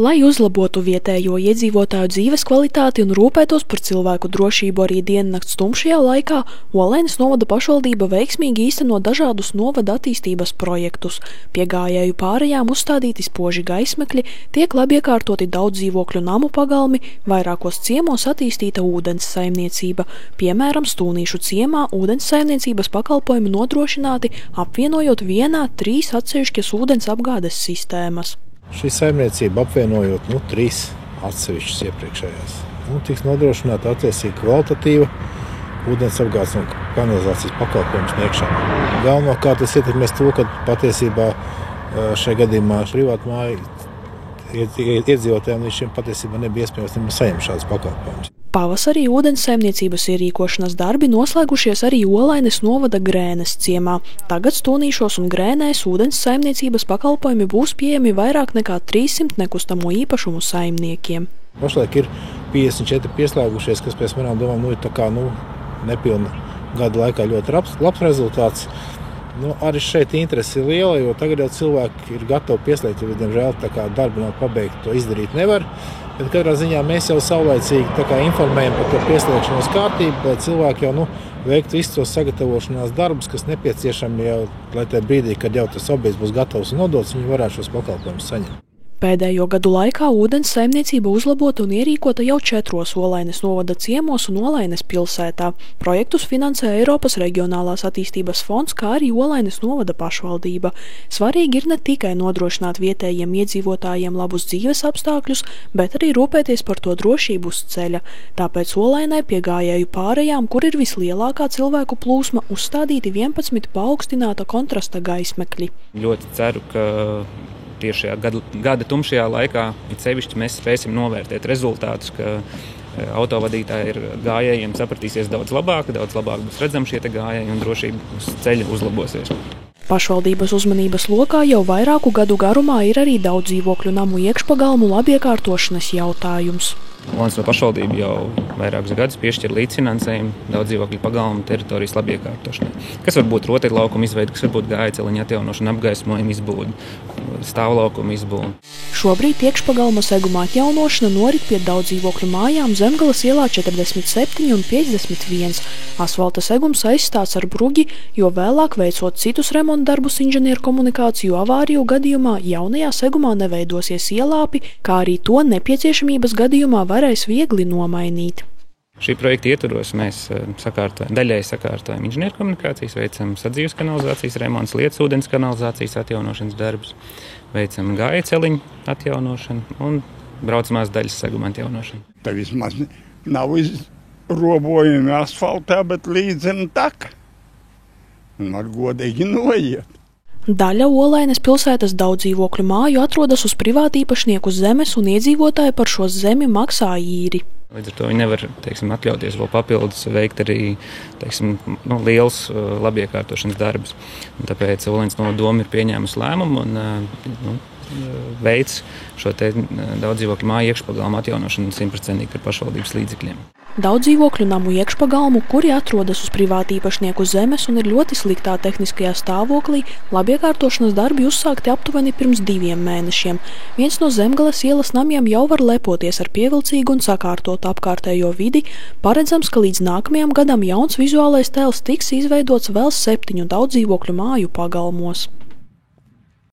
Lai uzlabotu vietējo iedzīvotāju dzīves kvalitāti un rūpētos par cilvēku drošību arī diennakts tumšajā laikā, Olainas novada pašvaldība veiksmīgi īsteno dažādus novada attīstības projektus. Pie gājēju pārejām uzstādīti spoži gaismekļi, tiek labi iekārtoti daudz dzīvokļu namu pagalmi, vairākos ciemos attīstīta ūdens saimniecība. Piemēram, Stūnīšu ciemā ūdens saimniecības pakalpojumi nodrošināti, apvienojot vienā 3 atsevišķas ūdens apgādes sistēmas. Šī saimniecība apvienojot 3 atsevišķas iepriekšējās. Tiks nodrošināta attiecīgi kvalitatīva ūdens apgādes un kanalizācijas pakalpojumu sniegšana. Galvenokārt tas ietekmēs to, ka patiesībā šajā gadījumā privātu māju iedzīvotājiem līdz šim patiesībā nebija iespējams saņemt šādas pakalpojumus. Pavasarī ūdens saimniecības ierīkošanas darbi noslēgušies arī Olainas novada Grēnes ciemā. Tagad Stūnīšos un Grēnēs ūdens saimniecības pakalpojumi būs pieejami vairāk nekā 300 nekustamo īpašumu saimniekiem. Pašlaik ir 54 pieslēgušies, kas pēc manām domām ir nepilna gada laikā ļoti labs rezultāts. Arī šeit interese ir liela, jo tagad jau cilvēki ir gatavi pieslēgt, jo diemžēl darbi nav pabeigti, to izdarīt nevar. Bet katrā ziņā mēs jau saulaicīgi informējam par to pieslēgšanos kārtību, lai cilvēki jau veiktu visus tos sagatavošanās darbus, kas nepieciešami jau, lai tajā brīdī, kad jau tas objekts būs gatavs un nodots, viņi varētu šos pakalpojumus saņemt. Pēdējo gadu laikā ūdens saimniecība uzlabota un ierīkota jau 4 Olainas novada ciemos un Olainas pilsētā. Projektus finansē Eiropas reģionālās attīstības fonds, kā arī Olainas novada pašvaldība. Svarīgi ir ne tikai nodrošināt vietējiem iedzīvotājiem labus dzīves apstākļus, bet arī rūpēties par to drošību uz ceļa. Tāpēc Olainai pie gājēju pārejām, kur ir vislielākā cilvēku plūsma, uzstādīti 11 paaugstināta kontrasta gaismekļi. Ļoti ceru, ka tieši šajā gada tumšajā laikā sevišķi mēs spēsim novērtēt rezultātus, ka autovadītāji ir gājējiem sapratīsies daudz labāk būs redzami šie gājēji un drošība uz ceļa uzlabosies. Pašvaldības uzmanības lokā jau vairāku gadu garumā ir arī daudz dzīvokļu namu iekšpagalmu labiekārtošanas jautājums. Olainas pašvaldība jau vairākus gadus piešķir līdzfinansējumu daudz dzīvokļu pagalmu teritorijas labiekārtošanai. Kas var būt rotaļlaukuma izveide, kas var būt gājēju atjaunošana, apgaismojuma izbūde, stāvlaukuma izbūde. Šobrīd iekšpagalma seguma atjaunošana norit pie daudz dzīvokļu mājām Zemgalas ielā 47 un 51. Asfalta segums aizstāts ar bruģi, jo vēlāk veicot citus remonta darbus inženieru komunikāciju avāriju gadījumā jaunajā segumā neveidosies ielāpi, kā arī to nepieciešamības gadījumā varēs viegli nomainīt. Šī projekta ietvaros mēs daļēji sakārtojam inženieru komunikācijas, veicam sadzīves kanalizācijas remonts, lietas ūdens kanalizācijas atjaunošanas darbus, veicam gājēju celiņu atjaunošanu un braucamās daļas seguma atjaunošanu. Tā vismaz nav izrobojumi asfaltā, bet līdzena taka. Un var godīgi noiet. Daļa Olainas pilsētas daudz dzīvokļu māju atrodas uz privātīpašnieku zemes un iedzīvotāji par šo zemi maksā īri. Līdz ar to viņi nevar atļauties vēl papildus veikt arī liels labiekārtošanas darbus. Un tāpēc Olainas novada doma ir pieņēmusi lēmumu un veids šo daudz dzīvokļu māju iekšpagalmu atjaunošanu 100% par pašvaldības līdzekļiem. Daudz dzīvokļu namu iekšpagalmu, kuri atrodas uz privātīpašnieku zemes un ir ļoti sliktā tehniskajā stāvoklī, labiekārtošanas darbi uzsākti aptuveni pirms 2 mēnešiem. Viens no Zemgalas ielas namiem jau var lepoties ar pievilcīgu un sakārtotu apkārtējo vidi. Paredzams, ka līdz nākamajam gadam jauns vizuālais tēls tiks izveidots vēl 7 daudz dzīvokļu māju pagalmos.